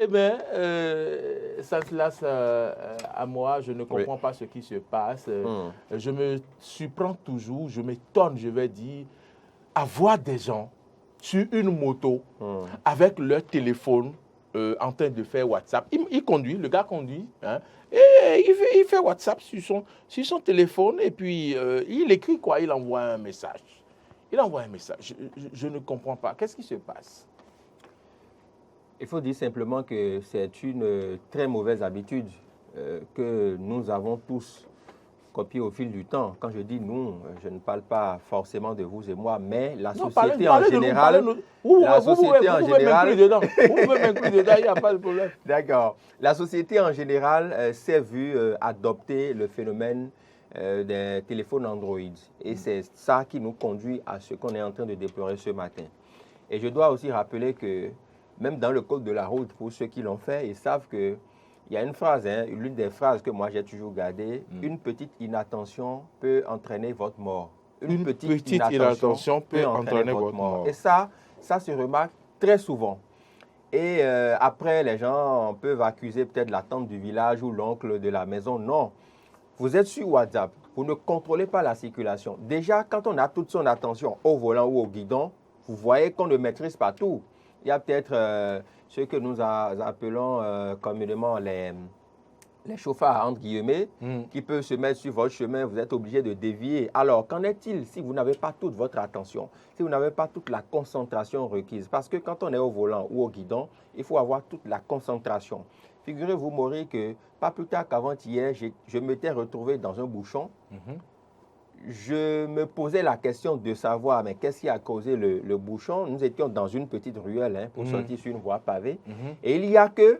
Eh bien, ça se lasse à moi, je ne comprends pas ce qui se passe. Je me surprends toujours, je m'étonne, je vais dire, à voir des gens sur une moto avec leur téléphone en train de faire WhatsApp. Il conduit, le gars conduit, hein, et il fait WhatsApp sur son téléphone et puis il écrit quoi, il envoie un message. Il envoie un message. Je ne comprends pas. Qu'est-ce qui se passe? Il faut dire simplement que c'est une très mauvaise habitude que nous avons tous copiée au fil du temps. Quand je dis nous, je ne parle pas forcément de vous et moi, mais la société en général. La société en général. Vous pouvez m'inclure dedans, il n'y a pas de problème. D'accord. La société en général s'est vue adopter le phénomène des téléphones Android. Et c'est ça qui nous conduit à ce qu'on est en train de déplorer ce matin. Et je dois aussi rappeler que même dans le code de la route, pour ceux qui l'ont fait, ils savent qu'il y a une phrase, l'une des phrases que moi j'ai toujours gardée, une petite inattention peut entraîner votre mort. Une petite inattention peut entraîner votre mort. Et ça se remarque très souvent. Et après, les gens peuvent accuser peut-être la tante du village ou l'oncle de la maison. Non, vous êtes sur WhatsApp, vous ne contrôlez pas la circulation. Déjà, quand on a toute son attention au volant ou au guidon, vous voyez qu'on ne maîtrise pas tout. Il y a peut-être ce que nous appelons communément les chauffards, entre guillemets, qui peuvent se mettre sur votre chemin, vous êtes obligé de dévier. Alors, qu'en est-il si vous n'avez pas toute votre attention, si vous n'avez pas toute la concentration requise? Parce que quand on est au volant ou au guidon, il faut avoir toute la concentration. Figurez-vous, Maury, que pas plus tard qu'avant-hier, je m'étais retrouvé dans un bouchon. Je me posais la question de savoir, mais qu'est-ce qui a causé le bouchon? Nous étions dans une petite ruelle pour sortir sur une voie pavée. Et il y a que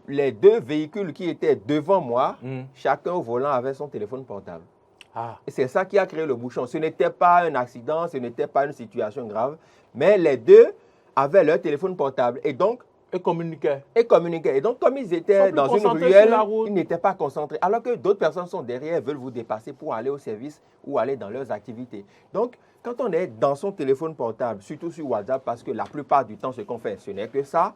les deux véhicules qui étaient devant moi, chacun au volant avait son téléphone portable. Et c'est ça qui a créé le bouchon. Ce n'était pas un accident, ce n'était pas une situation grave, mais les deux avaient leur téléphone portable. Et donc, Et communiquaient. Et donc, comme ils étaient dans une ruelle, ils n'étaient pas concentrés. Alors que d'autres personnes sont derrière, veulent vous dépasser pour aller au service ou aller dans leurs activités. Donc, quand on est dans son téléphone portable, surtout sur WhatsApp, parce que la plupart du temps, ce qu'on fait, ce n'est que ça.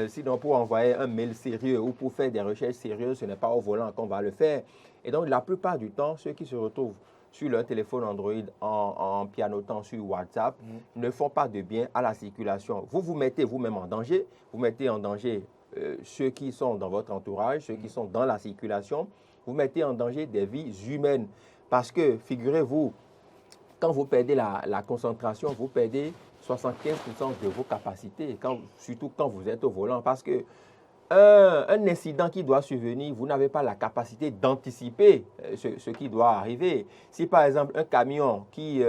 Sinon, pour envoyer un mail sérieux ou pour faire des recherches sérieuses, ce n'est pas au volant qu'on va le faire. Et donc, la plupart du temps, ceux qui se retrouvent sur leur téléphone Android en pianotant sur WhatsApp ne font pas de bien à la circulation. Vous vous mettez vous-même en danger, vous mettez en danger ceux qui sont dans votre entourage, ceux qui sont dans la circulation, vous mettez en danger des vies humaines. Parce que, figurez-vous, quand vous perdez la concentration, vous perdez 75% de vos capacités, surtout quand vous êtes au volant. Parce que un incident qui doit survenir, vous n'avez pas la capacité d'anticiper ce qui doit arriver. Si par exemple un camion qui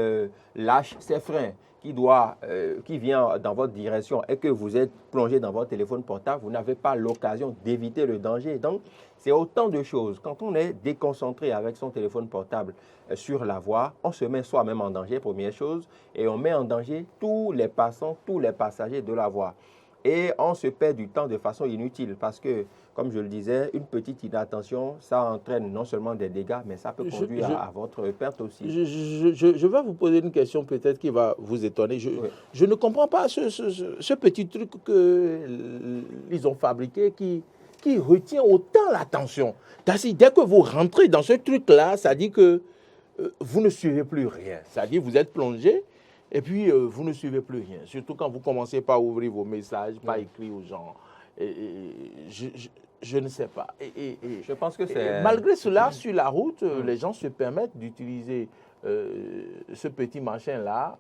lâche ses freins, qui vient dans votre direction et que vous êtes plongé dans votre téléphone portable, vous n'avez pas l'occasion d'éviter le danger. Donc, c'est autant de choses. Quand on est déconcentré avec son téléphone portable sur la voie, on se met soi-même en danger, première chose, et on met en danger tous les passants, tous les passagers de la voie. Et on se perd du temps de façon inutile parce que, comme je le disais, une petite inattention, ça entraîne non seulement des dégâts, mais ça peut conduire à votre perte aussi. Je vais vous poser une question peut-être qui va vous étonner. Je ne comprends pas ce petit truc qu'ils ont fabriqué qui retient autant l'attention. Dès que vous rentrez dans ce truc-là, ça dit que vous ne suivez plus rien. Ça dit que vous êtes plongé. Et puis, vous ne suivez plus rien. Surtout quand vous commencez par ouvrir vos messages, par écrire aux gens. Je ne sais pas. Je pense que c'est... Malgré cela, sur la route, les gens se permettent d'utiliser ce petit machin-là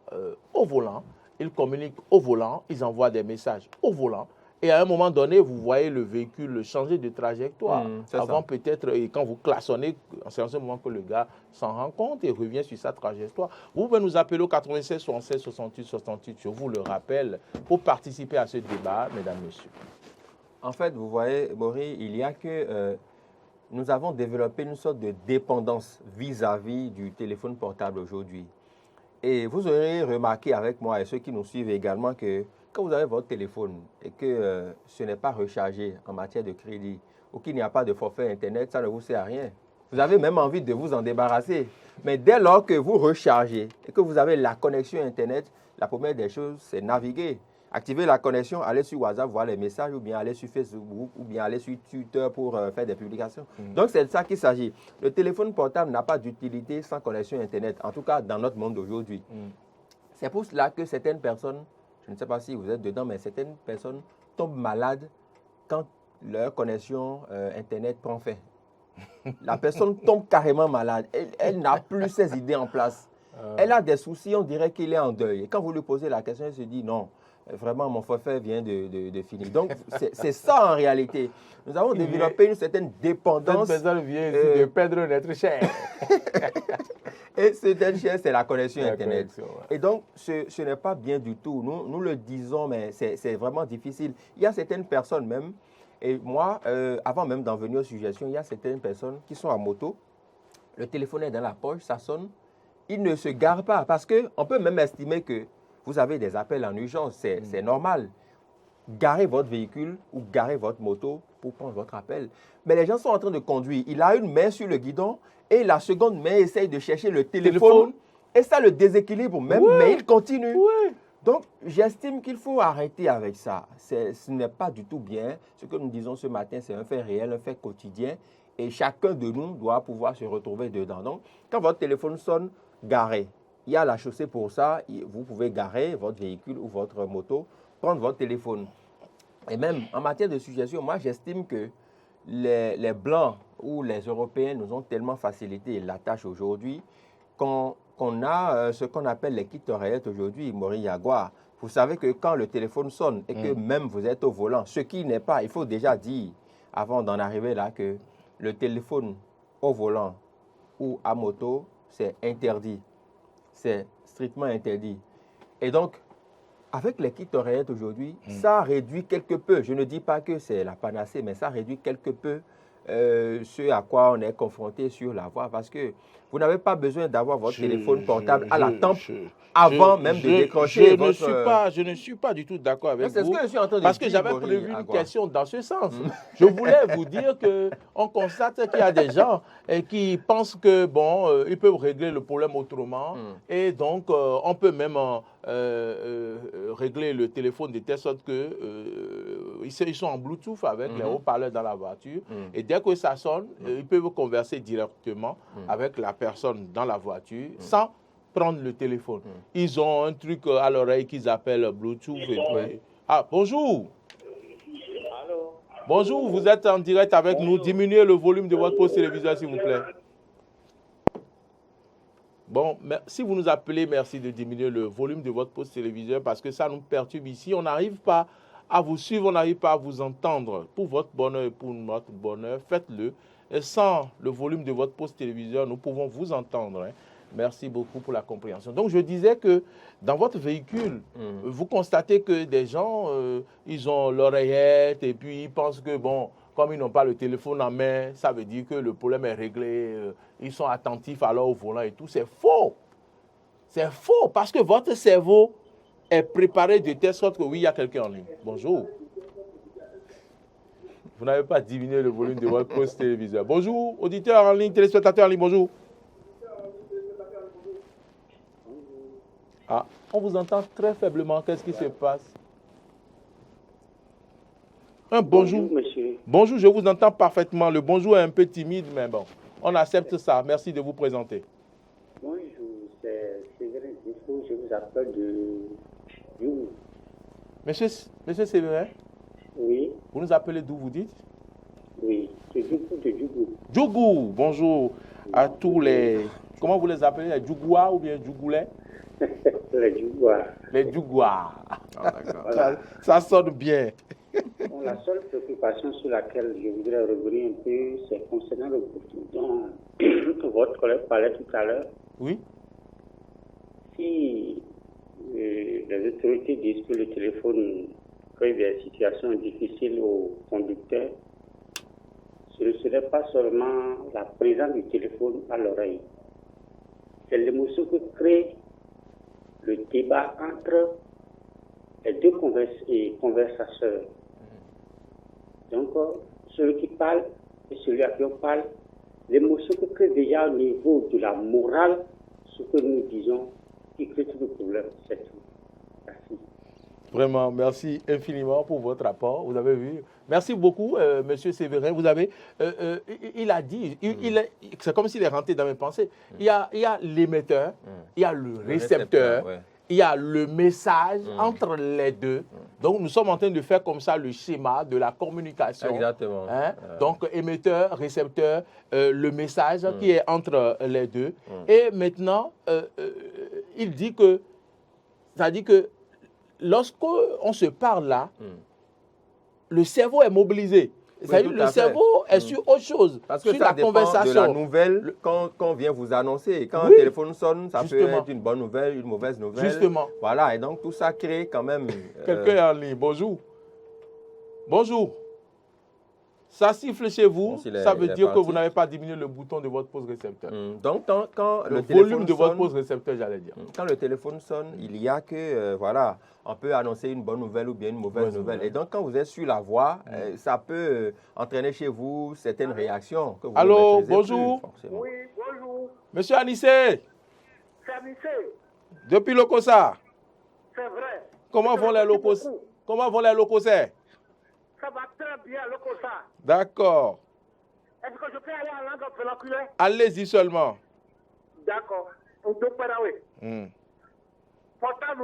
au volant. Ils communiquent au volant, ils envoient des messages au volant. Et à un moment donné, vous voyez le véhicule changer de trajectoire. Avant peut-être, quand vous klaxonnez, c'est en ce moment que le gars s'en rend compte et revient sur sa trajectoire. Vous pouvez nous appeler au 96 76 68 68, je vous le rappelle, pour participer à ce débat, mesdames, messieurs. En fait, vous voyez, Maury, il y a que nous avons développé une sorte de dépendance vis-à-vis du téléphone portable aujourd'hui. Et vous aurez remarqué avec moi et ceux qui nous suivent également que quand vous avez votre téléphone et que ce n'est pas rechargé en matière de crédit ou qu'il n'y a pas de forfait Internet, ça ne vous sert à rien. Vous avez même envie de vous en débarrasser. Mais dès lors que vous rechargez et que vous avez la connexion Internet, la première des choses, c'est naviguer. activer la connexion, aller sur WhatsApp, voir les messages, ou bien aller sur Facebook, ou bien aller sur Twitter pour faire des publications. Donc, c'est de ça qu'il s'agit. Le téléphone portable n'a pas d'utilité sans connexion Internet, en tout cas dans notre monde d'aujourd'hui. C'est pour cela que certaines personnes, je ne sais pas si vous êtes dedans, mais certaines personnes tombent malades quand leur connexion Internet prend fin. La personne tombe carrément malade. Elle n'a plus ses idées en place. Elle a des soucis, on dirait qu'il est en deuil. Et quand vous lui posez la question, elle se dit non, vraiment mon forfait vient de finir. Donc c'est ça en réalité. Nous avons développé une certaine dépendance. Cette personne vient de perdre notre chair. Et cette chair, c'est la connexion Internet. Et donc ce n'est pas bien du tout. Nous le disons, mais c'est vraiment difficile. Il y a certaines personnes même, et moi, avant même d'en venir aux suggestions, il y a certaines personnes qui sont à moto, le téléphone est dans la poche, ça sonne, ils ne se garent pas parce qu'on peut même estimer que vous avez des appels en urgence, c'est normal. Garez votre véhicule ou garez votre moto pour prendre votre appel. Mais les gens sont en train de conduire, il a une main sur le guidon et la seconde main essaye de chercher le téléphone. Et ça le déséquilibre même, mais il continue. Donc, j'estime qu'il faut arrêter avec ça. Ce n'est pas du tout bien. Ce que nous disons ce matin, c'est un fait réel, un fait quotidien. Et chacun de nous doit pouvoir se retrouver dedans. Donc, quand votre téléphone sonne, garez. Il y a la chaussée pour ça. Vous pouvez garer votre véhicule ou votre moto, prendre votre téléphone. Et même en matière de suggestion, moi, j'estime que les Blancs ou les Européens nous ont tellement facilité la tâche aujourd'hui qu'on a ce qu'on appelle les kits oreillettes aujourd'hui, Maurice Yaguar. Vous savez que quand le téléphone sonne et que même vous êtes au volant, ce qui n'est pas, il faut déjà dire, avant d'en arriver là, que le téléphone au volant ou à moto, c'est interdit. C'est strictement interdit. Et donc, avec les kits oreillettes aujourd'hui, ça réduit quelque peu. Je ne dis pas que c'est la panacée, mais ça réduit quelque peu ce à quoi on est confronté sur la voie. Parce que vous n'avez pas besoin d'avoir votre téléphone portable à la tempe avant même de décrocher votre... Je ne suis pas du tout d'accord avec vous. C'est ce que je suis en train de parce dire, que j'avais prévu une question dans ce sens. Je voulais vous dire qu'on constate qu'il y a des gens qui pensent que, bon, ils peuvent régler le problème autrement. Et donc, on peut même régler le téléphone de telle sorte qu'ils sont en Bluetooth avec les haut-parleurs dans la voiture. Et dès que ça sonne, ils peuvent converser directement avec la personne dans la voiture sans prendre le téléphone. Ils ont un truc à l'oreille qu'ils appellent Bluetooth. Ah, bonjour. Allô. Bonjour, vous êtes en direct avec nous. Diminuez le volume de votre poste téléviseur, s'il vous plaît. Bon, si vous nous appelez, merci de diminuer le volume de votre poste téléviseur parce que ça nous perturbe ici. On n'arrive pas à vous suivre, on n'arrive pas à vous entendre. Pour votre bonheur et pour notre bonheur, faites-le. Et sans le volume de votre poste téléviseur, nous pouvons vous entendre. Merci beaucoup pour la compréhension. Donc, je disais que dans votre véhicule, vous constatez que des gens, ils ont l'oreillette et puis ils pensent que, bon, comme ils n'ont pas le téléphone en main, ça veut dire que le problème est réglé. Ils sont attentifs alors au volant et tout. C'est faux. C'est faux parce que votre cerveau est préparé de telle sorte que oui, il y a quelqu'un en ligne. Bonjour. Vous n'avez pas diminué le volume de votre poste téléviseur. Bonjour, auditeur en ligne, téléspectateur en ligne, bonjour. Ah, on vous entend très faiblement. Qu'est-ce qui se passe? Bonjour. Monsieur. Bonjour, je vous entends parfaitement. Le bonjour est un peu timide, mais bon, on accepte ça. Merci de vous présenter. Bonjour, c'est Séverin Difo, je vous appelle de Djougou. Monsieur Séverin? Oui. Vous nous appelez d'où vous dites? Oui, c'est Djougou de Djougou. Djougou, bonjour à tous les... Comment vous les appelez? Les Djougois ou bien Djougoulais? Les Djougouas. Les Djougois. Ah, d'accord. Voilà. Ça sonne bien. Bon, la seule préoccupation sur laquelle je voudrais revenir un peu, c'est concernant le groupe dont votre collègue parlait tout à l'heure. Oui. Si les autorités disent que le téléphone crée des situations difficiles aux conducteurs, ce ne serait pas seulement la présence du téléphone à l'oreille. C'est l'émotion que crée le débat entre les deux conversateurs. Donc, celui qui parle et celui à qui on parle, l'émotion que crée déjà au niveau de la morale, ce que nous disons, qui crée tout le problème, c'est tout. Merci. Vraiment, merci infiniment pour votre rapport. Vous avez vu. Merci beaucoup, Monsieur Séverin. Vous avez, il a dit, c'est comme s'il est rentré dans mes pensées. Il y a l'émetteur, il y a le récepteur, il y a le message entre les deux. Donc, nous sommes en train de faire comme ça le schéma de la communication. Exactement. Hein? Donc, émetteur, récepteur, le message qui est entre les deux. Et maintenant, il dit que, c'est-à-dire que lorsqu'on se parle là, le cerveau est mobilisé. C'est-à-dire le cerveau est sur autre chose, parce que sur ça la dépend conversation. De la nouvelle qu'on vient vous annoncer. Quand un téléphone sonne, ça peut être une bonne nouvelle, une mauvaise nouvelle. Justement. Voilà, et donc tout ça crée quand même... Quelqu'un est en ligne. Bonjour. Bonjour. Ça siffle chez vous, ça veut dire que vous n'avez pas diminué le bouton de votre pose récepteur. Donc, quand le volume de votre pose récepteur, j'allais dire. Quand le téléphone sonne, il y a que, voilà, on peut annoncer une bonne nouvelle ou bien une mauvaise nouvelle. Et donc, quand vous êtes sur la voie, ça peut entraîner chez vous certaines réactions. Que vous allô, bonjour. Oui, bonjour. Monsieur Anissé. C'est Anissé. Depuis Lokossa. C'est vrai. Comment vont les Lokossais? Ça va très bien, Lokossa. D'accord. Est-ce que je peux aller en langue vernaculaire? Allez-y seulement. D'accord. On peut pas aller. Portable,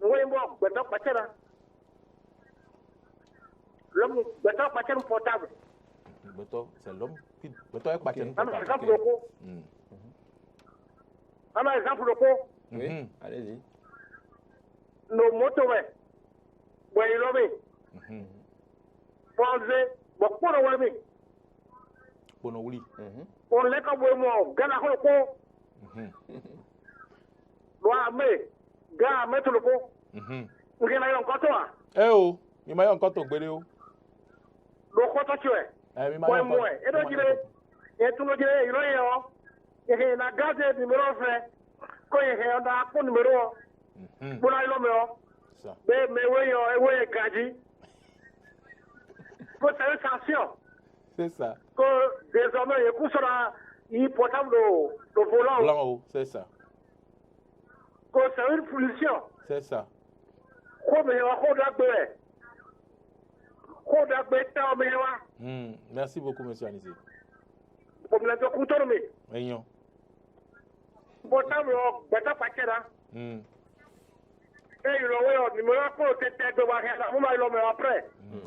oui, moi, beto pachera. L'homme, beto pachera portable. Beto, c'est l'homme qui. Beto est pachera. Un exemple locaux. Un exemple locaux. Oui, allez-y. Nos motos, ouais. Ouais, il on l'a comme moi, Gana Hoko. Gars, mettre le pot. Vous avez encore toi. Eh oh, il m'a encore ton bénéo. Le quoi tu es? Moi, et donc il est tout le temps, il y a gardé numéro fait. Quand il y a un numéro, vous l'avez l'homme. Mais oui, gardé. Faut faire attention. C'est ça. Que désormais, il y a portable le volant. Volant, c'est ça. Que c'est une pollution. C'est ça. Merci beaucoup, monsieur Anissé. Réunion. Portable,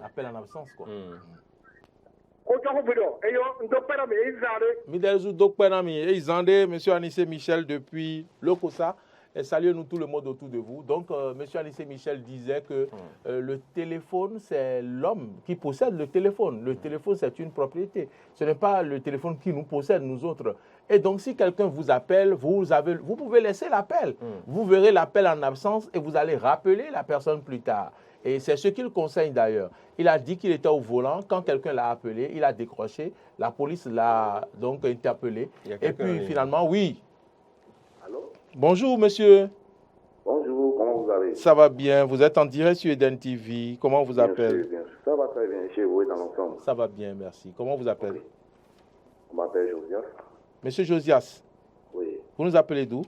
appel en absence, quoi. Monsieur Anissé Michel depuis Lokossa. Et saluez-nous tout le monde autour de vous. Donc, monsieur Anissé Michel disait que le téléphone, c'est l'homme qui possède le téléphone. Le téléphone, c'est une propriété. Ce n'est pas le téléphone qui nous possède, nous autres. Et donc, si quelqu'un vous appelle, vous pouvez laisser l'appel. Vous verrez l'appel en absence et vous allez rappeler la personne plus tard. Et c'est ce qu'il conseille d'ailleurs. Il a dit qu'il était au volant. Quand quelqu'un l'a appelé, il a décroché. La police l'a donc interpellé. Et puis finalement, oui. Allô? Bonjour, monsieur. Bonjour, comment vous allez? Ça va bien. Vous êtes en direct sur Eden TV. Comment on vous appelle? Bien sûr. Ça va très bien chez vous et dans l'ensemble. Ça va bien, merci. Comment on vous appelle? Okay. On m'appelle Josias. Monsieur Josias. Oui. Vous nous appelez d'où?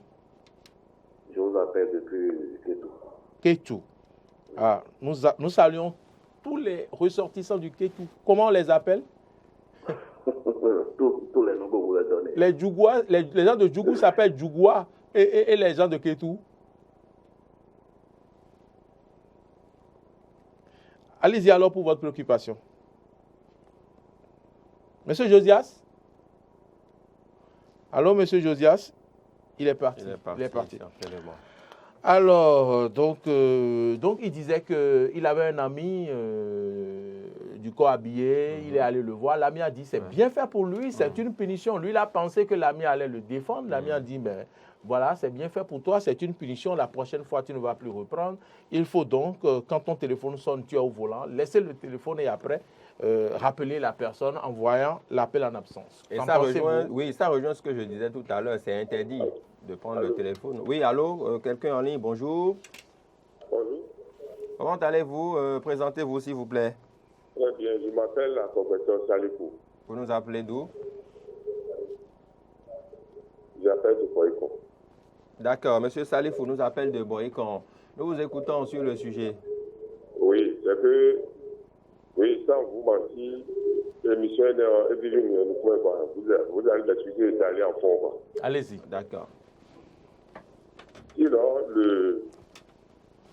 Je vous appelle depuis Kétou. Kétou. Oui. Ah, nous saluons tous les ressortissants du Kétou. Comment on les appelle? tous les noms que vous les donnez. Les Djougois, les gens de Djougou s'appellent Djougois et les gens de Kétou. Allez-y alors pour votre préoccupation. Monsieur Josias? Allô, monsieur Josias? Il est parti. Il est parti. Alors, donc, il disait qu'il avait un ami du corps habillé, il est allé le voir. L'ami a dit, c'est bien fait pour lui, c'est une punition. Lui, il a pensé que l'ami allait le défendre. L'ami a dit, mais voilà, c'est bien fait pour toi, c'est une punition. La prochaine fois, tu ne vas plus reprendre. Il faut donc, quand ton téléphone sonne, tu es au volant, laisser le téléphone et après, rappeler la personne en voyant l'appel en absence. Et ça rejoint ce que je disais tout à l'heure, c'est interdit de prendre le téléphone. Oui, allô, quelqu'un en ligne, bonjour. Bonjour. Comment allez-vous? Présentez-vous, s'il vous plaît. Très bien, je m'appelle la professeure Salifou. Vous nous appelez d'où? J'appelle de Boycon. D'accord, monsieur Salifou nous appelle de Boycon. Nous vous écoutons sur le sujet. Oui, c'est que, oui, sans vous mentir, l'émission est devenue quoi. Vous allez l'expliquer d'aller en fond, quoi. Allez-y. D'accord. Sinon,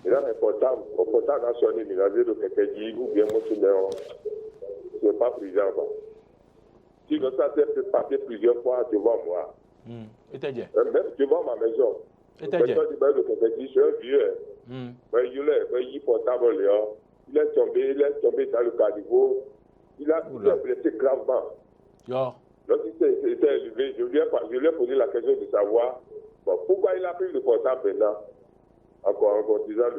il a un portable a sonné, il a dit que quelqu'un dit, ou bien mon numéro, c'est pas présent, quoi. Sinon, ça s'est passé plusieurs fois devant moi. C'est-à-dire? Même devant ma maison. C'est-à-dire? Quelqu'un dit, c'est un vieux. Mais il est portable, il est tombé dans le caniveau. Il a blessé gravement. Donc, il s'est élevé. Je lui ai posé la question de savoir pourquoi il a pris le portable maintenant, encore disant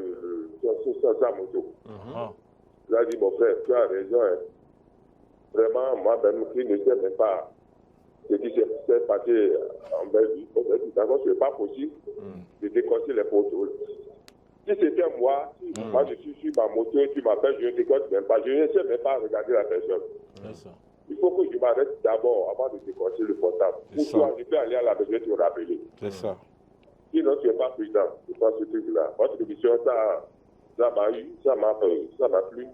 sa moto. Il a dit, mon frère, tu as raison. Hein. Vraiment, moi-même, qui ne sais même pas ce qui s'est passé en Belgique. D'abord, ce n'est pas possible de décocher les poteaux. Si c'était moi, je suis sur ma moto, tu m'appelles, je ne décoche même pas. Je ne sais même pas regarder la personne. Il faut que je m'arrête d'abord avant de décocher le portable. Pour toi, je peux aller à la maison et te rappeler. C'est ça. Sinon, tu n'es pas prudent. C'est pas ce truc-là. Votre émission, ça m'a plu.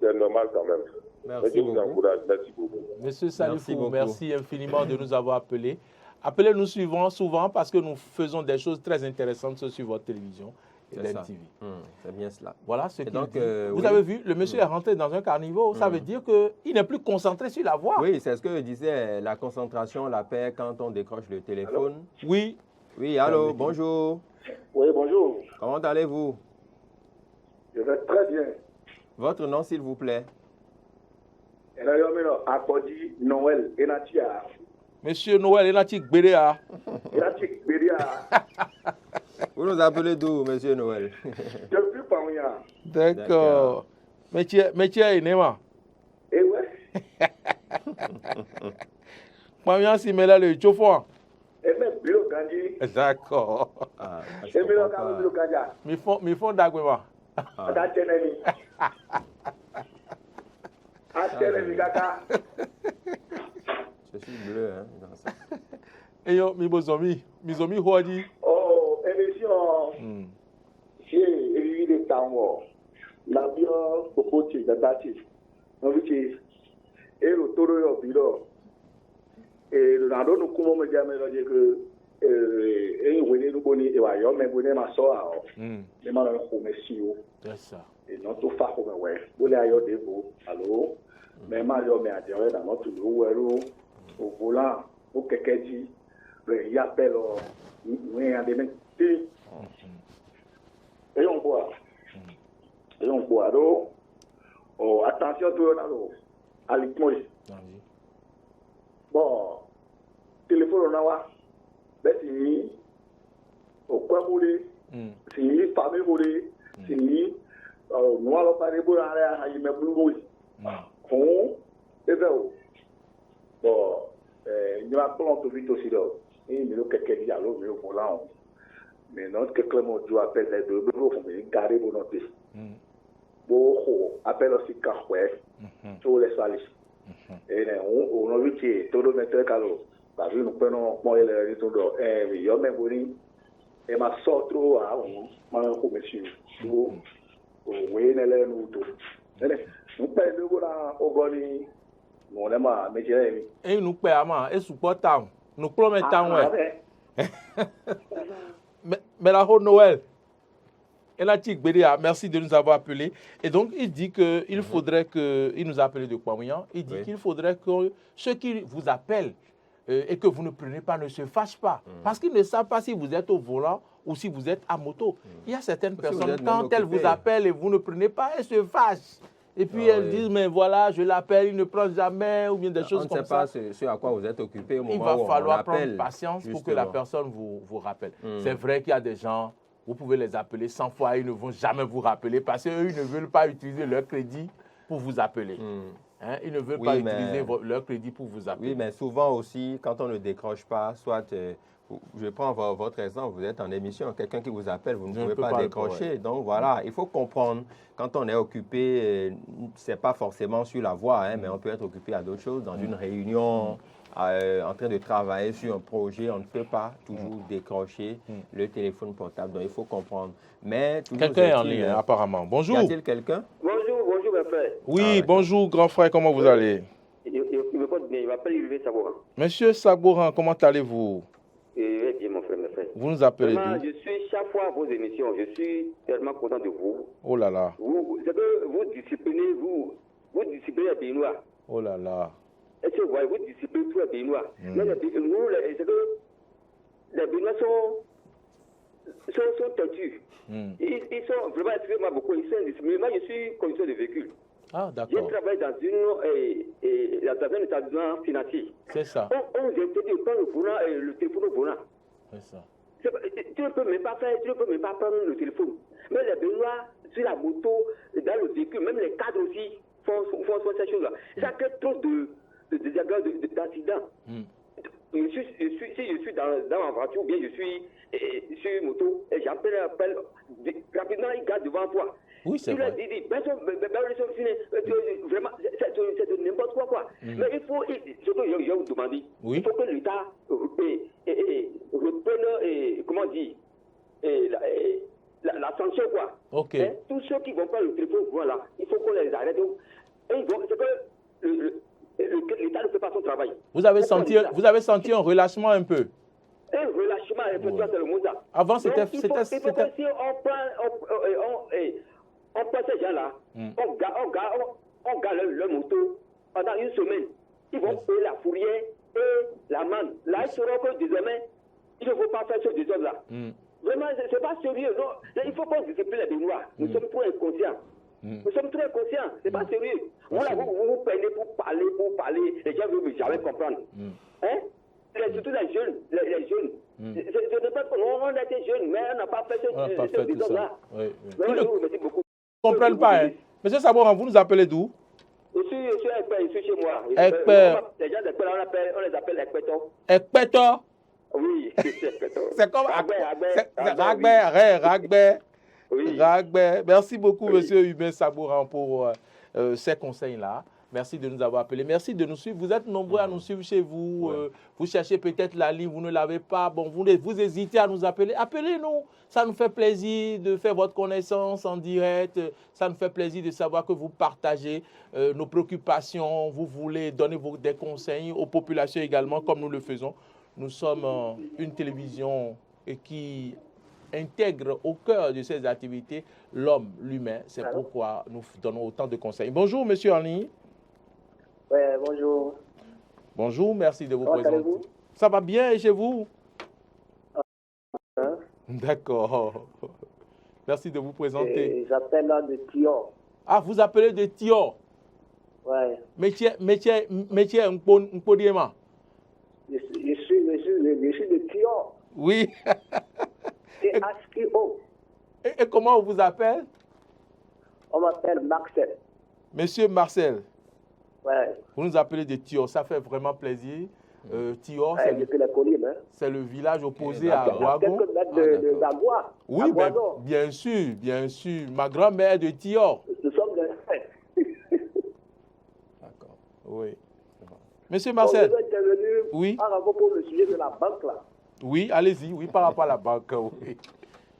C'est normal quand même. Merci beaucoup. Merci beaucoup. Monsieur Salifou, merci infiniment de nous avoir appelés. Appelez-nous souvent parce que nous faisons des choses très intéressantes sur votre télévision et l'MTV. C'est bien cela. Voilà ce qu'il dit. Vous avez vu, le monsieur est rentré dans un carnivore. Ça veut dire qu'il n'est plus concentré sur la voix. Oui, c'est ce que je disais, la concentration, la paix quand on décroche le téléphone. Allô? Oui. Oui, allô, bonjour. Oui, bonjour. Comment allez-vous? Je vais très bien. Votre nom, s'il vous plaît? Noël Enatia. Monsieur Noël Enati Gbéréa. Vous nous appelez d'où, monsieur Noël? Depuis Pamouya. D'accord. Métier est Néma. Eh ouais. Pamouya, si mais là, le chauffeur. Et même Bilo Gandhi. D'accord. Et Bilo Gandhi. Mi font d'Agwema. Je suis bleu, hein, dans ça. Et yo, mi zomi hoadi. Oh, émission. J'ai eu des temps. L'avion, au côté de Dati. On dit que, et le taureau au bureau. Et le nado nous comment me dire que, et vous nous connaissez, et voyons, mais vous n'êtes pas ça. Mais malheureusement, monsieur. C'est ça. Et notre femme, ouais. Vous l'avez eu de vous. Allô? Mais malheureusement, mais à dire, dans notre bureau, au volant, au quelqu'un dit, il appelle, oui, à des mecs. Et on voit. Donc, oh, attention, tout le monde, à l'économie. Bon, téléphone, on a, c'est au quoi voulez, c'est famille voulez, c'est nous allons parler pour aller à y mettre le et bien, bon, nous appelons tout vite aussi là. Et nous avons quelqu'un qui a l'eau, mais au volant. Mais notre quelqu'un nous appelle les deux, nous avons garé pour notre pays. Bon, appelle aussi Kahoué, tous les salis. Et on a vu que tout le monde est calme. Parce que nous prenons moi et les retours d'eau. Et il y a même bonne. Et ma sorte trop à mon monsieur. Oui, nous tout. Nous payons au Goni. Nous n'aimons pas, mais j'ai. Et nous payons, et supportons. Nous promettons, ouais. Mais la Noël. Enatik Bédéa, merci de nous avoir appelés. Et donc, il dit qu'il faudrait que. Il nous a appelé de Kwamouyan. Il dit qu'il faudrait que ceux qui vous appellent et que vous ne prenez pas ne se fâchent pas. Parce qu'ils ne savent pas si vous êtes au volant ou si vous êtes à moto. Il y a certaines personnes, quand elles vous appellent et vous ne prenez pas, elles se fâchent. Et puis elles disent, mais voilà, je l'appelle, il ne prend jamais, ou bien des choses comme ça. On ne sait pas ce à quoi vous êtes occupé au moment où on l'appelle. Il va falloir prendre patience justement. pour que la personne vous rappelle. C'est vrai qu'il y a des gens, vous pouvez les appeler 100 fois, ils ne vont jamais vous rappeler parce qu'eux, ils ne veulent pas utiliser leur crédit pour vous appeler. Hein? Ils ne veulent pas utiliser leur crédit pour vous appeler. Oui, mais souvent aussi, quand on ne décroche pas, soit... je prends votre exemple, vous êtes en émission, quelqu'un qui vous appelle, vous ne pouvez pas décrocher. Donc voilà, il faut comprendre, quand on est occupé, ce n'est pas forcément sur la voie, hein, mais on peut être occupé à d'autres choses, dans une réunion, en train de travailler sur un projet, on ne peut pas toujours décrocher le téléphone portable. Donc, il faut comprendre. Mais quelqu'un est en ligne, apparemment. Bonjour. Y a-t-il quelqu'un? Bonjour, mon frère. Oui, bonjour, grand frère. Comment vous allez? Il me porte bien. Il m'appelle Yves Sabouran. Monsieur Sabouran, comment allez-vous? Bien, mon frère, Vous nous appelez d'où? Je suis chaque fois à vos émissions. Je suis tellement content de vous. Oh là là. C'est que vous disciplinez, vous disciplinez les Béninois. Oh là là. Est-ce que vous voyez, vous disciplinez tous les Béninois. Mais c'est que les Béninois sont têtus. Ils sont vraiment extrêmement beaucoup. Ils sont indisciplinés. Moi, je suis conducteur de véhicule. Ah, d'accord. J'ai travaillé dans un établissement financier. C'est ça. On vous interdit de prendre le téléphone au volant. C'est ça. Tu ne peux même pas prendre le téléphone. Mais les Béninois, sur la moto, dans le véhicule, même les cadres aussi font ces choses-là. Ça crée trop d'accidents. Si je suis dans ma voiture, ou bien je suis sur une moto, et j'appelle rapidement, il garde devant toi. Oui, c'est vrai. Vraiment, c'est de n'importe quoi. Mais il faut, ce que je vais vous demander, il faut que l'État reprenne, comment dire, la sanction, quoi. Ok. Tous ceux qui vont pas le téléphone, voilà, il faut qu'on les arrête. C'est que l'État ne fait pas son travail. Vous avez senti un relâchement un peu? Un relâchement, c'est le mot ça. Avant, c'était... Il faut que si on prend ces gens-là, on garde leur moto pendant une semaine. Ils vont payer la fourrière et l'amende. Là, ils sauront que désormais, il ne faut pas faire ce désordre-là. Vraiment, ce n'est pas sérieux. Non. Il faut qu'on discipline les Béninois. Nous sommes trop inconscients. Nous sommes très inconscients. Ce n'est pas sérieux. Voilà, vous prenez pour parler. Les gens ne veulent jamais comprendre. Hein? Surtout les jeunes. Ce n'est pas que on a été jeunes, mais on n'a pas fait ce désordre-là. Merci beaucoup. Ils ne comprennent pas. Hein. Monsieur Sabouran, vous nous appelez d'où? Je suis expert, je suis chez moi. Expert. Les gens d'expert, on les appelle expertons. Expertons? Oui, c'est comme Ragbert. Oui. Ragbert. Merci beaucoup, monsieur Hubert Sabouran, pour ces conseils-là. Merci de nous avoir appelés. Merci de nous suivre. Vous êtes nombreux à nous suivre chez vous. Vous cherchez peut-être la ligne, vous ne l'avez pas. Bon, vous hésitez à nous appeler. Appelez-nous. Ça nous fait plaisir de faire votre connaissance en direct. Ça nous fait plaisir de savoir que vous partagez nos préoccupations. Vous voulez donner des conseils aux populations également, comme nous le faisons. Nous sommes une télévision qui intègre au cœur de ces activités l'homme, l'humain. C'est pourquoi nous donnons autant de conseils. Bonjour, monsieur en ligne. Oui, bonjour. Bonjour, merci de vous présenter. Ça va bien et chez vous? D'accord. Merci de vous présenter. J'appelle là de Thior. Ah, vous appelez de Thior? Oui. Métier Mpodiema. Je suis de Thior. Oui. T-H-I-O. Et comment on vous appelle? On m'appelle Marcel. Monsieur Marcel. Ouais. Vous nous appelez de Thior, ça fait vraiment plaisir. Thior, c'est le village opposé à Boagon. Quelques mètres de Zagoua. Oui, bien sûr. Ma grand-mère est de Thior. Nous sommes des frères. D'accord, oui. Monsieur Marcel. Je vais intervenir par rapport au sujet de la banque là. Oui, allez-y, oui, par rapport à la banque, oui.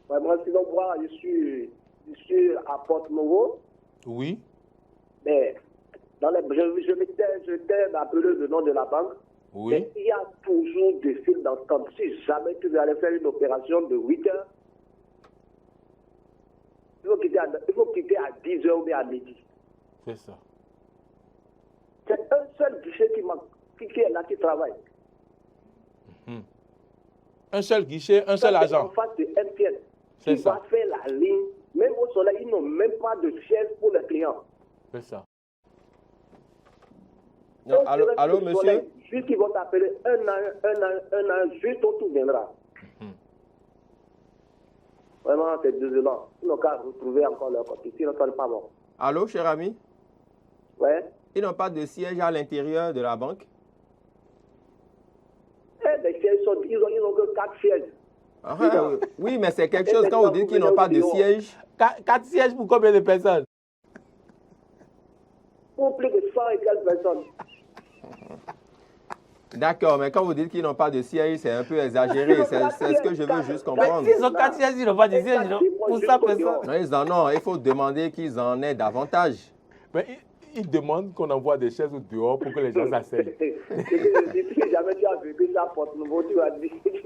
Ouais, moi, sinon, moi, je suis à Porte-Nouveau. Oui. Mais je t'ai appelé le nom de la banque. Oui. Mais il y a toujours des fils d'attente. Si jamais tu veux aller faire une opération de 8 heures, il faut quitter à 10 heures ou bien à midi. C'est ça. C'est un seul guichet qui est là, qui travaille. Un seul guichet, un seul agent. En face de MTN. Qui va faire la ligne. Même au soleil, ils n'ont même pas de siège pour les clients. C'est ça. Non, allô, monsieur soleil, juste qu'ils vont t'appeler un an, juste où tout viendra. Vraiment, c'est désolant. Ils n'ont qu'à retrouver encore leur côté. Sinon, ça n'est pas bon. Allô, cher ami? Ouais. Ils n'ont pas de siège à l'intérieur de la banque? Les sièges ils n'ont que 4 sièges. Oui, mais c'est quelque chose quand vous dites qu'ils n'ont pas de siège. 4 sièges pour combien de personnes? Pour plus de 100 et quelques personnes. D'accord, mais quand vous dites qu'ils n'ont pas de siège, c'est un peu exagéré. C'est ce que je veux juste comprendre. S'ils ont 4 sièges, ils n'ont pas de siège. Pour ça, personne. Non, ils en ont. Il faut demander qu'ils en aient davantage. Mais ils demandent qu'on envoie des chaises dehors pour que les gens s'asseyent. Si jamais tu as vécu ça Porte Nouveau, tu vas dire, tu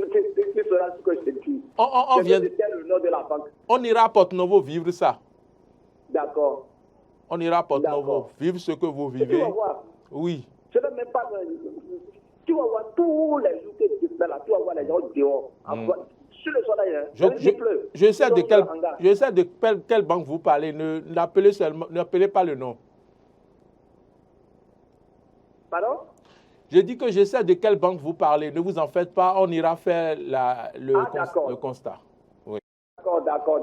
sauras ce que je te dis. On vient. Le nom de la banque. On ira à Porte Nouveau vivre ça. D'accord. On ira à Porte Nouveau vivre ce que vous vivez. Tu vas voir. Oui. Je ne même pas. Tu vas voir tous les jours que tu fais là, tu vas voir les gens dehors. Sur le soleil, je sais de quelle banque vous parlez. N'appelez pas le nom. Pardon? Je dis que je sais de quelle banque vous parlez. Ne vous en faites pas. On ira faire le constat. Oui. D'accord.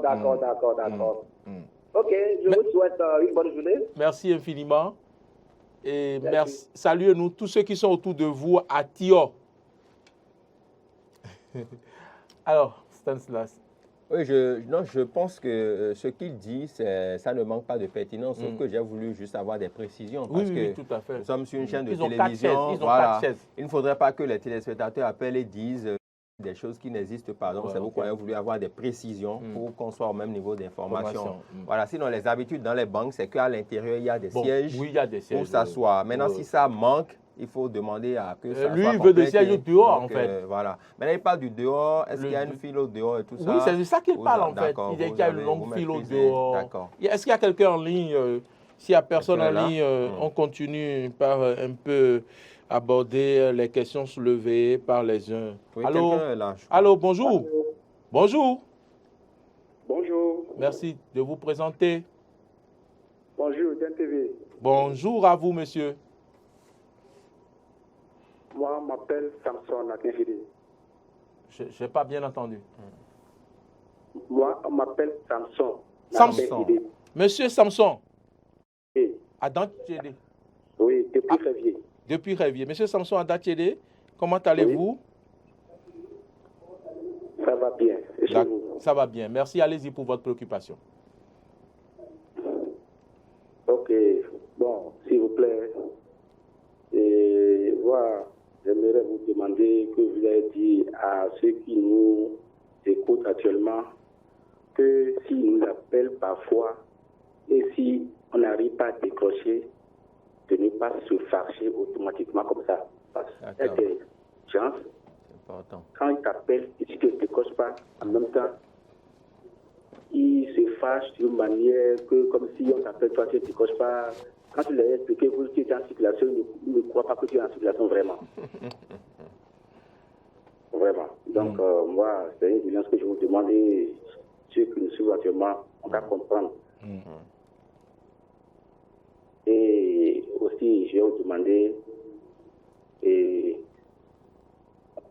Ok, je vous souhaite une bonne journée. Merci infiniment. Et merci. Saluez-nous tous ceux qui sont autour de vous à Tio. Alors, Stanislas. Oui, je pense que ce qu'il dit, ça ne manque pas de pertinence, sauf que j'ai voulu juste avoir des précisions. Parce que tout à fait. Nous sommes sur une chaîne de télévision. Ils ont 4 chaises. Il ne faudrait pas que les téléspectateurs appellent et disent des choses qui n'existent pas. Donc, c'est pourquoi j'ai voulu avoir des précisions pour qu'on soit au même niveau d'information. Voilà, sinon, les habitudes dans les banques, c'est qu'à l'intérieur, il y a des sièges pour s'asseoir. Maintenant, si ça manque, il faut demander à que ça lui, soit il veut des sièges dehors, en fait. Voilà. Maintenant, il parle du dehors. Est-ce qu'il y a une file au dehors et tout ça? Oui, c'est de ça qu'il parle, en fait. Il dit qu'il y a une longue file au dehors. D'accord. Est-ce qu'il y a quelqu'un en ligne? S'il n'y a personne en ligne, on continue par un peu aborder les questions soulevées par les uns. Oui, allô, bonjour. Allô. Bonjour. Bonjour. Merci de vous présenter. Bonjour, DNTV. Bonjour à vous, monsieur. Moi, je m'appelle Samson Akinjiri. Je n'ai pas bien entendu. Moi, je m'appelle Samson. Samson. Monsieur Samson. Oui. Adam Tchédé. Oui, depuis Révier. Depuis Révier. Monsieur Samson Adam Tchédé, comment allez-vous? Ça va bien. Ça va bien. Merci. Allez-y pour votre préoccupation. Ok. Bon, s'il vous plaît. Et voilà. J'aimerais vous demander que vous avez dit à ceux qui nous écoutent actuellement que s'ils nous appellent parfois et si on n'arrive pas à décrocher, de ne pas se fâcher automatiquement comme ça. Parce qu'il y a des gens, quand ils t'appellent et si tu ne décroches pas, en même temps, ils se fâchent d'une manière que comme si on t'appelle, toi tu ne décroches pas. Quand tu leur as expliqué que tu es en circulation, ils ne croient pas que tu es en circulation vraiment. Vraiment. Donc, moi, c'est une évidence que je vous demande et ceux qui nous suivent actuellement, on va comprendre. Et aussi, je vais vous demander,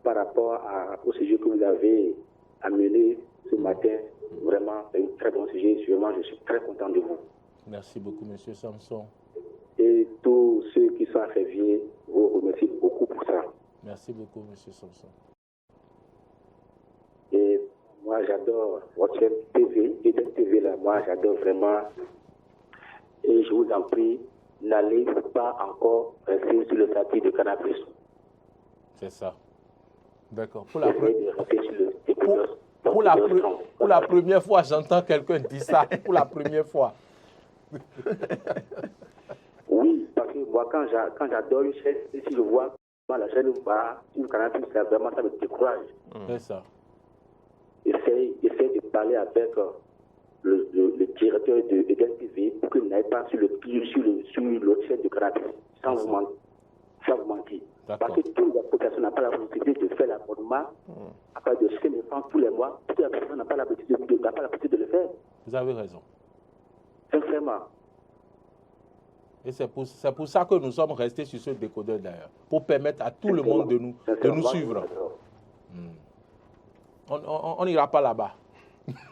par rapport au sujet que vous avez amené ce matin, vraiment, c'est un très bon sujet. Vraiment, je suis très content de vous. Merci beaucoup, monsieur Samson. Et tous ceux qui sont Révier, vous remercie beaucoup pour ça. Merci beaucoup, monsieur Samson. Et moi, j'adore votre chaîne TV, et cette TV là, moi, j'adore vraiment. Et je vous en prie, n'allez pas encore rester sur le tapis de Canal+. C'est ça. D'accord. Pour la première fois, j'entends quelqu'un dire ça. Pour la première fois. Oui, parce que moi, quand j'adore une chaîne, et si je vois la chaîne va sur le Canal+, vraiment, ça me décourage. C'est ça. Essaye de parler avec le directeur de DNTV pour qu'il n'aille pas sur l'autre chaîne de Canal+, sans vous mentir. Parce que toute la population n'a pas la possibilité de faire l'abonnement à part de 5 000 francs tous les mois. Toute la personne n'a pas la possibilité de le faire. Vous avez raison. Sincèrement. Et c'est pour ça que nous sommes restés sur ce décodeur d'ailleurs, pour permettre à tout le monde de nous suivre. On n'ira pas là-bas.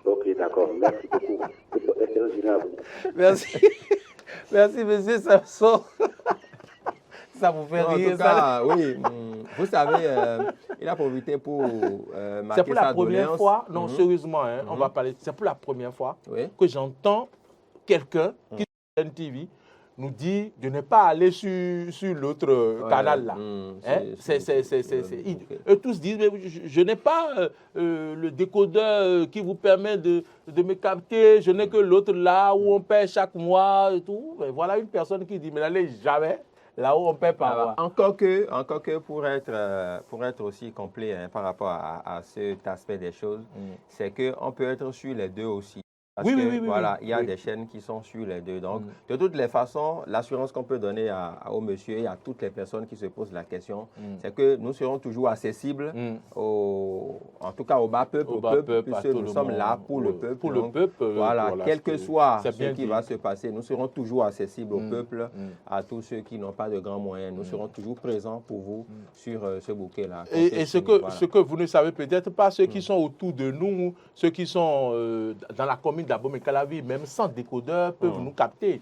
Ok, d'accord. Merci beaucoup. Excellent journée à vous. Merci. Merci, monsieur Samson. Ça vous fait rire. En tout cas, oui. Vous savez, il a profité pour marquer c'est pour la sa première doléance. fois, non, sérieusement, on va parler. C'est pour la première fois que j'entends quelqu'un qui est sur NTV nous dit de ne pas aller sur l'autre canal là. Eux tous disent, mais je n'ai pas le décodeur qui vous permet de me capter, je n'ai que l'autre là où on paie chaque mois et tout. Et voilà une personne qui dit, mais n'allez jamais là où on paie par mois. Encore que pour être aussi complet par rapport à cet aspect des choses, c'est qu'on peut être sur les deux aussi. Parce il y a des chaînes qui sont sur les deux. Donc, de toutes les façons, l'assurance qu'on peut donner au monsieur et à toutes les personnes qui se posent la question, c'est que nous serons toujours accessibles, en tout cas au bas peuple, puisque nous sommes là pour le peuple. Pour le peuple. Voilà, quel que soit ce qui va se passer, nous serons toujours accessibles au peuple, à tous ceux qui n'ont pas de grands moyens. Nous serons toujours présents pour vous sur ce bouquet-là. Et ce que vous ne savez peut-être pas, ceux qui sont autour de nous, ceux qui sont dans la commune d'Abomey-Calavi, même sans décodeur, peuvent nous capter.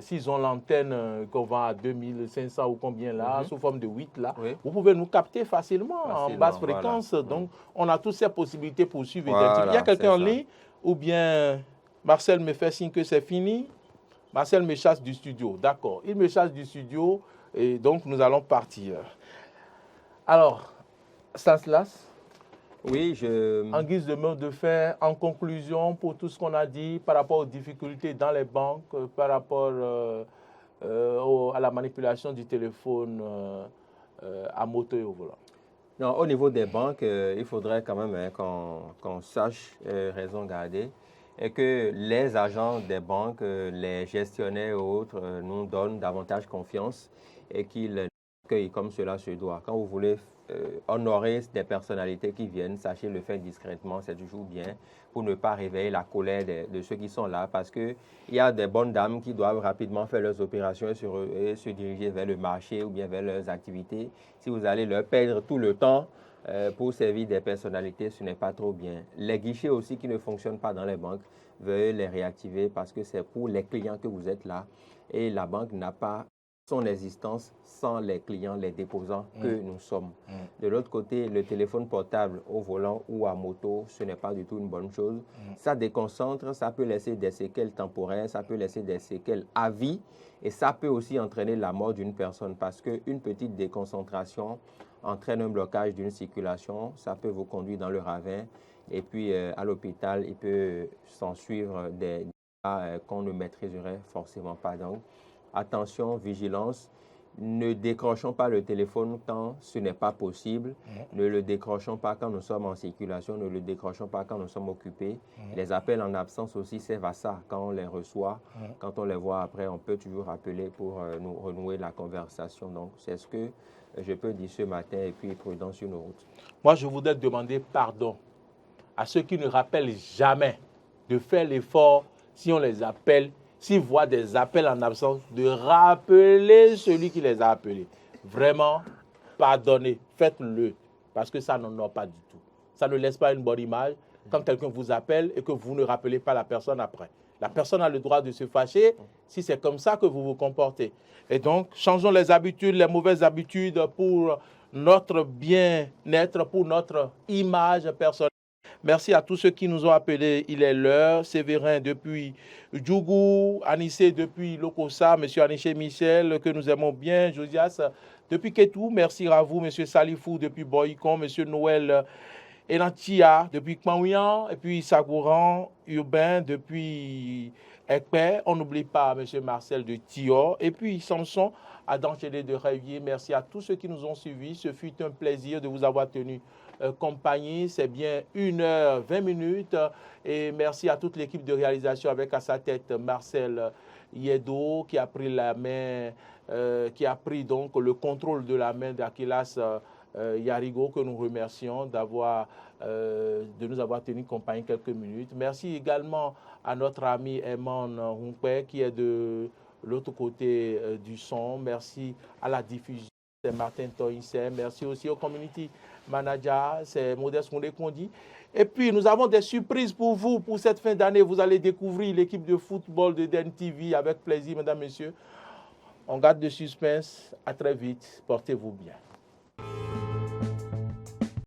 S'ils ont l'antenne qu'on vend à 2500 ou combien là, sous forme de 8 là, vous pouvez nous capter facilement en basse fréquence. Donc, on a toutes ces possibilités pour suivre. Il y a quelqu'un en ligne ou bien Marcel me fait signe que c'est fini. Marcel me chasse du studio. D'accord. Il me chasse du studio et donc nous allons partir. Alors, Stanislas, oui, en guise de mot de fin, en conclusion, pour tout ce qu'on a dit par rapport aux difficultés dans les banques, par rapport à la manipulation du téléphone à moto et au volant. Non, au niveau des banques, il faudrait quand même qu'on sache raison garder et que les agents des banques, les gestionnaires et autres, nous donnent davantage confiance et qu'ils accueillent comme cela se doit. Quand vous voulez honorer des personnalités qui viennent, sachez le faire discrètement, c'est toujours bien pour ne pas réveiller la colère de ceux qui sont là parce qu'il y a des bonnes dames qui doivent rapidement faire leurs opérations et se diriger vers le marché ou bien vers leurs activités. Si vous allez leur perdre tout le temps pour servir des personnalités, ce n'est pas trop bien. Les guichets aussi qui ne fonctionnent pas dans les banques, veuillez les réactiver parce que c'est pour les clients que vous êtes là et la banque n'a pas son existence sans les clients, les déposants que nous sommes. De l'autre côté, le téléphone portable au volant ou à moto, ce n'est pas du tout une bonne chose. Ça déconcentre, ça peut laisser des séquelles temporaires, ça peut laisser des séquelles à vie et ça peut aussi entraîner la mort d'une personne parce qu'une petite déconcentration entraîne un blocage d'une circulation, ça peut vous conduire dans le ravin et puis à l'hôpital, il peut s'en suivre des cas qu'on ne maîtriserait forcément pas. Donc, attention, vigilance, ne décrochons pas le téléphone quand ce n'est pas possible, ne le décrochons pas quand nous sommes en circulation, ne le décrochons pas quand nous sommes occupés. Les appels en absence aussi servent à ça. Quand on les reçoit, quand on les voit après, on peut toujours appeler pour nous renouer la conversation. Donc, c'est ce que je peux dire ce matin et puis prudence sur nos routes. Moi, je voudrais demander pardon à ceux qui ne rappellent jamais de faire l'effort si on les appelle. S'ils voient des appels en absence, de rappeler celui qui les a appelés. Vraiment, pardonnez, faites-le, parce que ça n'honore pas du tout. Ça ne laisse pas une bonne image quand quelqu'un vous appelle et que vous ne rappelez pas la personne après. La personne a le droit de se fâcher si c'est comme ça que vous vous comportez. Et donc, changeons les habitudes, les mauvaises habitudes pour notre bien-être, pour notre image personnelle. Merci à tous ceux qui nous ont appelés. Il est l'heure. Séverin depuis Djougou, Anissé depuis Lokossa, M. Aniché Michel, que nous aimons bien, Josias depuis Ketou. Merci à vous, M. Salifou depuis Boycon, M. Noël Enantia depuis Kmaouyan, et puis Sagouran Urbain depuis Ekpe. On n'oublie pas M. Marcel de Thior, et puis Samson Adam Chédé de Révier. Merci à tous ceux qui nous ont suivis. Ce fut un plaisir de vous avoir tenu compagnie. C'est bien 1h20 et merci à toute l'équipe de réalisation avec à sa tête Marcel Yedo qui a pris la main, qui a pris donc le contrôle de la main d'Akilas Yarigo, que nous remercions de nous avoir tenu compagnie quelques minutes. Merci également à notre ami Eman Hunkwe qui est de l'autre côté du son. Merci à la diffusion, c'est Martin Toïsé. Merci aussi au community manager, c'est Modeste Moundé qu'on dit. Et puis, nous avons des surprises pour vous pour cette fin d'année. Vous allez découvrir l'équipe de football de Den TV avec plaisir, mesdames, messieurs. On garde le suspense. À très vite. Portez-vous bien.